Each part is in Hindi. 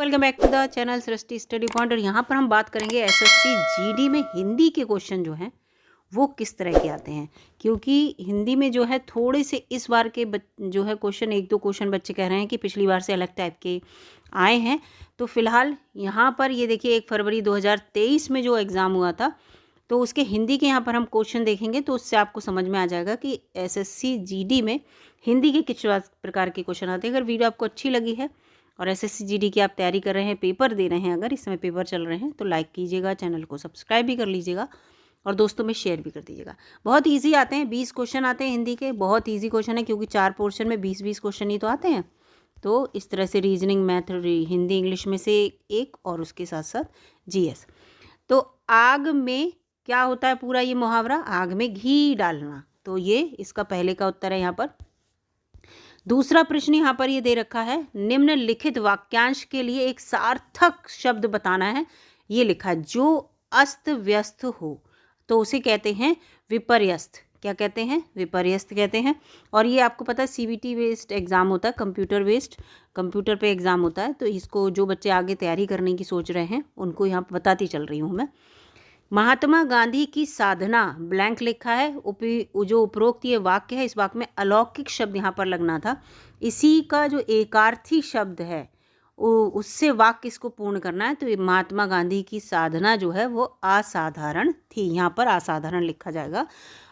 Welcome back to the channel Srishti study point. और यहाँ पर हम बात करेंगे एसएससी जीडी में हिंदी के क्वेश्चन जो हैं वो किस तरह के आते हैं, क्योंकि हिंदी में जो है थोड़े से इस बार के जो है क्वेश्चन, एक दो क्वेश्चन बच्चे कह रहे हैं कि पिछली बार से अलग टाइप के आए हैं। तो फिलहाल यहाँ पर ये देखिए 1 फरवरी 2023 में जो एग्ज़ाम हुआ था तो उसके हिंदी के यहाँ पर हम क्वेश्चन देखेंगे, तो उससे आपको समझ में आ जाएगा कि एसएससी जीडी में हिंदी के किस प्रकार के क्वेश्चन आते हैं। अगर वीडियो आपको अच्छी लगी है और एसएससी जीडी की आप तैयारी कर रहे हैं, पेपर दे रहे हैं, अगर इस समय पेपर चल रहे हैं तो लाइक कीजिएगा, चैनल को सब्सक्राइब भी कर लीजिएगा और दोस्तों में शेयर भी कर दीजिएगा। बहुत इजी आते हैं, 20 क्वेश्चन आते हैं हिंदी के। बहुत इजी क्वेश्चन है क्योंकि 4 पोर्शन में 20-20 क्वेश्चन ही तो आते हैं। तो इस तरह से रीजनिंग, मैथ, हिंदी, इंग्लिश में से एक और उसके साथ साथ जीएस। तो आग में क्या होता है, पूरा ये मुहावरा, आग में घी डालना। तो ये इसका पहले का उत्तर है यहाँ पर। दूसरा प्रश्न यहाँ पर ये दे रखा है, निम्नलिखित वाक्यांश के लिए एक सार्थक शब्द बताना है। ये लिखा है, जो अस्त व्यस्त हो तो उसे कहते हैं विपर्यस्त। क्या कहते हैं? विपर्यस्त कहते हैं। और ये आपको पता है सीबीटी बेस्ड एग्जाम होता है, कंप्यूटर बेस्ड, कंप्यूटर पे एग्जाम होता है। तो इसको जो बच्चे आगे तैयारी करने की सोच रहे हैं उनको यहाँ बताती चल रही हूँ मैं। महात्मा गांधी की साधना ब्लैंक लिखा है। जो उपरोक्त ये वाक्य है, इस वाक्य में अलौकिक शब्द यहाँ पर लगना था। इसी का जो एकार्थी शब्द है उससे वाक्य इसको पूर्ण करना है। तो ये महात्मा गांधी की साधना जो है वो असाधारण थी, यहाँ पर असाधारण लिखा जाएगा,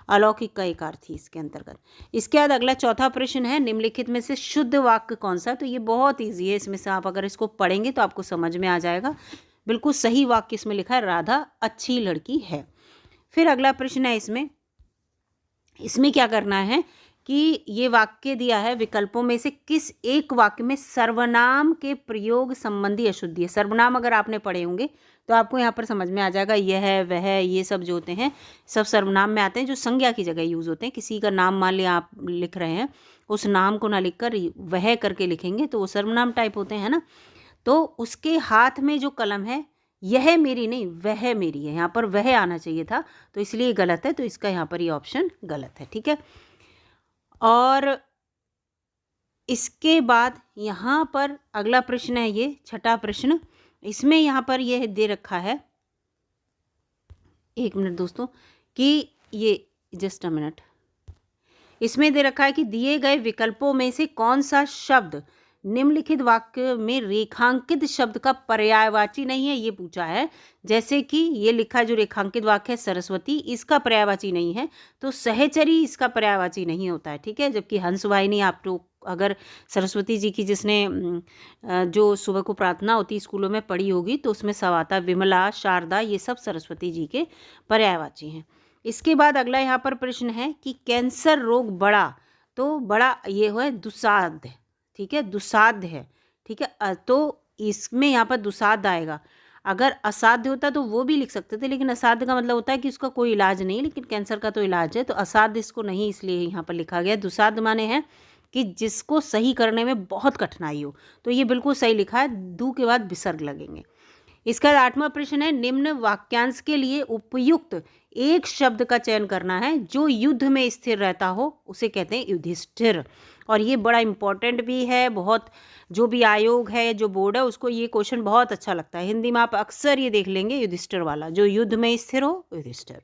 अलौकिक का एकार्थी इसके अंतर्गत। इसके बाद अगला चौथा प्रश्न है, निम्नलिखित में से शुद्ध वाक्य कौन सा? तो ये बहुत ईजी है, इसमें से आप अगर इसको पढ़ेंगे तो आपको समझ में आ जाएगा। बिल्कुल सही वाक्य इसमें लिखा है, राधा अच्छी लड़की है। फिर अगला प्रश्न है, इसमें क्या करना है कि ये वाक्य दिया है, विकल्पों में से किस एक वाक्य में सर्वनाम के प्रयोग संबंधी अशुद्धि है। सर्वनाम अगर आपने पढ़े होंगे तो आपको यहाँ पर समझ में आ जाएगा, यह, वह, ये सब जो होते हैं सब सर्वनाम में आते हैं, जो संज्ञा की जगह यूज़ होते हैं। किसी का नाम मान लिया आप लिख रहे हैं, उस नाम को ना लिखकर वह करके लिखेंगे तो वो सर्वनाम टाइप होते हैं ना। तो उसके हाथ में जो कलम है, यह मेरी नहीं वह मेरी है, यहाँ पर वह आना चाहिए था, तो इसलिए गलत है। तो इसका यहाँ पर ये ऑप्शन गलत है, ठीक है। और इसके बाद यहाँ पर अगला प्रश्न है, ये छठा प्रश्न। इसमें यहाँ पर यह दे रखा है, एक मिनट दोस्तों, कि ये जस्ट अ मिनट, इसमें दे रखा है कि दिए गए विकल्पों में से कौन सा शब्द निम्नलिखित वाक्य में रेखांकित शब्द का पर्यायवाची नहीं है, ये पूछा है। जैसे कि ये लिखा है, जो रेखांकित वाक्य है सरस्वती, इसका पर्यायवाची नहीं है, तो सहचरी इसका पर्यायवाची नहीं होता है, ठीक है। जबकि हंसवाहिनी, आप तो अगर सरस्वती जी की जिसने जो सुबह को प्रार्थना होती स्कूलों में पढ़ी होगी तो उसमें सब आता है, विमला, शारदा, ये सब सरस्वती जी के पर्यायवाची हैं। इसके बाद अगला यहाँ पर प्रश्न है कि कैंसर रोग बड़ा, तो बड़ा ये है दुस्साध्य, ठीक है, दुस्साध्य है, ठीक है। तो इसमें यहाँ पर दुस्साध्य आएगा। अगर असाध्य होता तो वो भी लिख सकते थे, लेकिन असाध्य का मतलब होता है कि उसका कोई इलाज नहीं, लेकिन कैंसर का तो इलाज है, तो असाध्य इसको नहीं इसलिए यहाँ पर लिखा गया। दुस्साध्य माने हैं कि जिसको सही करने में बहुत कठिनाई हो, तो ये बिल्कुल सही लिखा है, दू के बाद विसर्ग लगेंगे। इसका 8वां प्रश्न है, निम्न वाक्यांश के लिए उपयुक्त एक शब्द का चयन करना है। जो युद्ध में स्थिर रहता हो उसे कहते हैं युधिष्ठिर। और ये बड़ा इंपॉर्टेंट भी है, बहुत, जो भी आयोग है, जो बोर्ड है, उसको ये क्वेश्चन बहुत अच्छा लगता है। हिंदी में आप अक्सर ये देख लेंगे, युधिष्ठिर वाला, जो युद्ध में स्थिर हो युधिष्ठिर।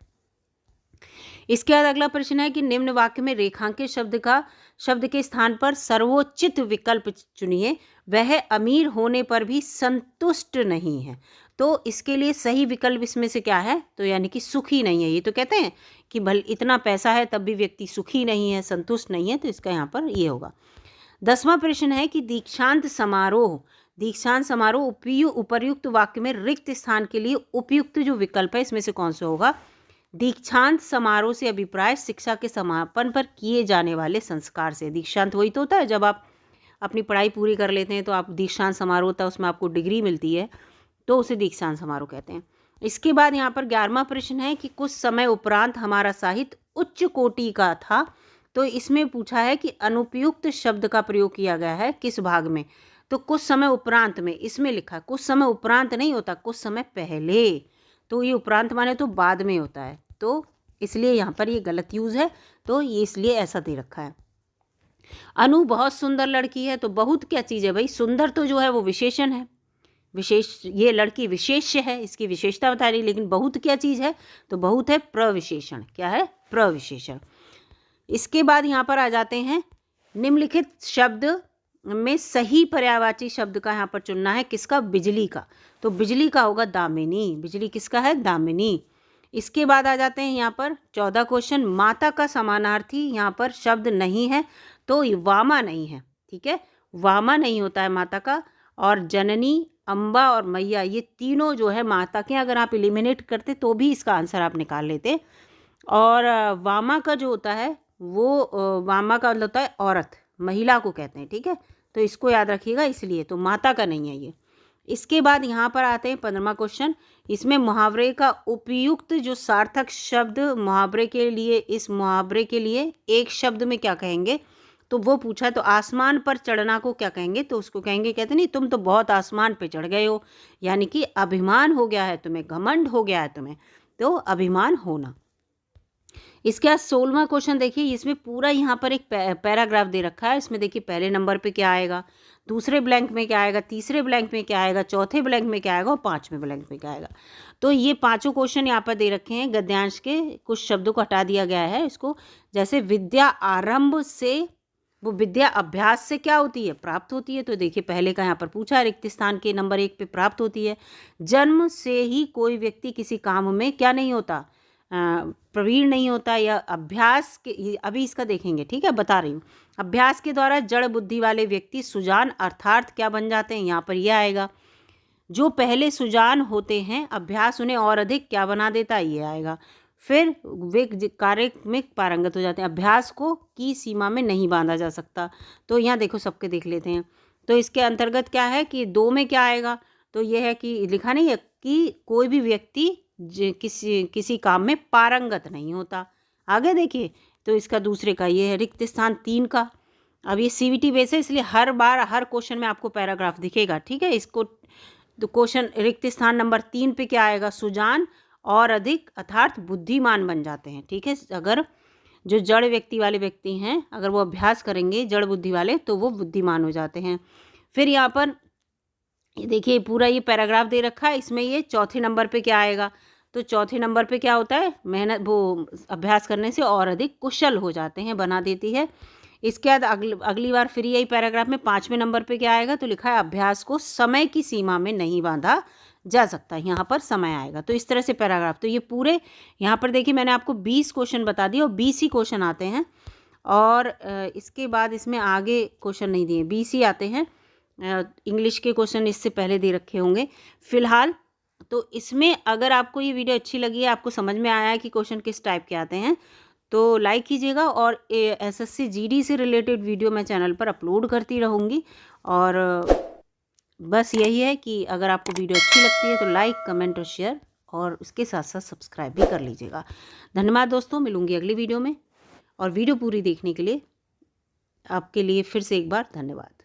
इसके बाद अगला प्रश्न है कि निम्न वाक्य में रेखांकित शब्द के स्थान पर सर्वोचित विकल्प चुनिए। वह अमीर होने पर भी संतुष्ट नहीं है। तो इसके लिए सही विकल्प इसमें से क्या है? तो यानी कि सुखी नहीं है। ये तो कहते हैं कि भले इतना पैसा है तब भी व्यक्ति सुखी नहीं है, संतुष्ट नहीं है, तो इसका यहाँ पर ये होगा। 10वां प्रश्न है कि दीक्षांत समारोह उपर्युक्त वाक्य में रिक्त स्थान के लिए उपयुक्त जो विकल्प है इसमें से कौन सा होगा? दीक्षांत समारोह से अभिप्राय शिक्षा के समापन पर किए जाने वाले संस्कार से। दीक्षांत वही तो होता है जब आप अपनी पढ़ाई पूरी कर लेते हैं तो आप दीक्षांत समारोह होता है, उसमें आपको डिग्री मिलती है, तो उसे दीक्षांत समारोह कहते हैं। इसके बाद यहाँ पर 11वां प्रश्न है कि कुछ समय उपरांत हमारा साहित्य उच्च कोटि का था। तो इसमें पूछा है कि अनुपयुक्त शब्द का प्रयोग किया गया है किस भाग में? तो कुछ समय उपरांत में, इसमें लिखा कुछ समय उपरांत नहीं होता, कुछ समय पहले। तो ये उपरांत माने तो बाद में होता है, तो इसलिए यहाँ पर ये गलत यूज़ है, तो ये इसलिए ऐसा दे रखा है। अनु बहुत सुंदर लड़की है, तो बहुत क्या चीज़ है भाई, सुंदर तो जो है वो विशेषण है, ये लड़की विशेष्य है, इसकी विशेषता बता रही, लेकिन बहुत क्या चीज़ है, तो बहुत है प्रविशेषण। क्या है? प्रविशेषण। इसके बाद यहाँ पर आ जाते हैं, निम्नलिखित शब्द में सही पर्यायवाची शब्द का यहाँ पर चुनना है। किसका? बिजली का। तो बिजली का होगा दामिनी। बिजली किसका है? दामिनी। इसके बाद आ जाते हैं यहाँ पर 14 क्वेश्चन, माता का समानार्थी यहाँ पर शब्द नहीं है, तो वामा नहीं है। ठीक है, वामा नहीं होता है माता का। और जननी, अम्बा और मैया, ये तीनों जो है माता के, अगर आप एलिमिनेट करते तो भी इसका आंसर आप निकाल लेते। और वामा का जो होता है वो वामा का मतलब होता है औरत, महिला को कहते हैं। ठीक है, तो इसको याद रखिएगा, इसलिए तो माता का नहीं है ये। इसके बाद यहाँ पर आते हैं 15वां क्वेश्चन। इसमें मुहावरे का उपयुक्त जो सार्थक शब्द मुहावरे के लिए, इस मुहावरे के लिए एक शब्द में क्या कहेंगे, तो वो पूछा। तो आसमान पर चढ़ना को क्या कहेंगे, तो उसको कहेंगे, कहते नहीं तुम तो बहुत आसमान पे चढ़ गए हो, यानी कि अभिमान हो गया है तुम्हें, घमंड हो गया है तुम्हें, तो अभिमान होना। इसके बाद 16वां क्वेश्चन देखिए, इसमें पूरा यहाँ पर एक पैराग्राफ दे रखा है। इसमें देखिए पहले नंबर पे क्या आएगा, दूसरे ब्लैंक में क्या आएगा, तीसरे ब्लैंक में क्या आएगा, चौथे ब्लैंक में क्या आएगा और 5वें ब्लैंक में क्या आएगा। तो ये पांचों क्वेश्चन यहाँ पर दे रखे हैं। गद्यांश के कुछ शब्दों को हटा दिया गया है इसको, जैसे विद्या आरंभ से, वो विद्या अभ्यास से क्या होती है, प्राप्त होती है। तो देखिए पहले का यहाँ पर पूछा, रिक्त स्थान के नंबर 1 पे प्राप्त होती है। जन्म से ही कोई व्यक्ति किसी काम में क्या नहीं होता, प्रवीण नहीं होता, या अभ्यास के, अभी इसका देखेंगे। ठीक है, बता रही हूँ। अभ्यास के द्वारा जड़ बुद्धि वाले व्यक्ति सुजान अर्थात क्या बन जाते हैं, यहाँ पर यह आएगा। जो पहले सुजान होते हैं, अभ्यास उन्हें और अधिक क्या बना देता है, ये आएगा। फिर वे कार्य में पारंगत हो जाते हैं। अभ्यास को की सीमा में नहीं बांधा जा सकता। तो यहाँ देखो सबके देख लेते हैं। तो इसके अंतर्गत क्या है कि 2 में क्या आएगा, तो यह है कि लिखा नहीं है कि कोई भी व्यक्ति किसी काम में पारंगत नहीं होता। आगे देखिए, तो इसका दूसरे का ये है रिक्त स्थान 3 का। अब ये सीवीटी बेस है, इसलिए हर बार हर क्वेश्चन में आपको पैराग्राफ दिखेगा। ठीक है, इसको तो क्वेश्चन रिक्त स्थान नंबर 3 पे क्या आएगा, सुजान और अधिक अर्थात बुद्धिमान बन जाते हैं। ठीक है, अगर जो जड़ व्यक्ति वाले व्यक्ति हैं, अगर वो अभ्यास करेंगे जड़ बुद्धि वाले, तो वो बुद्धिमान हो जाते हैं। फिर यहाँ पर ये देखिए पूरा ये पैराग्राफ दे रखा है। इसमें ये चौथे नंबर पे क्या आएगा, तो चौथे नंबर पे क्या होता है, मेहनत, वो अभ्यास करने से और अधिक कुशल हो जाते हैं, बना देती है। इसके बाद अगली बार फिर यही पैराग्राफ में 5वें नंबर पे क्या आएगा, तो लिखा है अभ्यास को समय की सीमा में नहीं बांधा जा सकता, यहाँ पर समय आएगा। तो इस तरह से पैराग्राफ, तो ये पूरे यहाँ पर देखिए मैंने आपको 20 क्वेश्चन बता दिए और 20 ही क्वेश्चन आते हैं। और इसके बाद इसमें आगे क्वेश्चन नहीं दिए, 20 ही आते हैं। इंग्लिश के क्वेश्चन इससे पहले दे रखे होंगे फिलहाल। तो इसमें अगर आपको ये वीडियो अच्छी लगी है, आपको समझ में आया है कि क्वेश्चन किस टाइप के आते हैं, तो लाइक कीजिएगा। और एसएससी जीडी से रिलेटेड वीडियो मैं चैनल पर अपलोड करती रहूँगी। और बस यही है कि अगर आपको वीडियो अच्छी लगती है तो लाइक, कमेंट और शेयर, और उसके साथ साथ सब्सक्राइब भी कर लीजिएगा। धन्यवाद दोस्तों, मिलूँगी अगली वीडियो में। और वीडियो पूरी देखने के लिए आपके लिए फिर से एक बार धन्यवाद।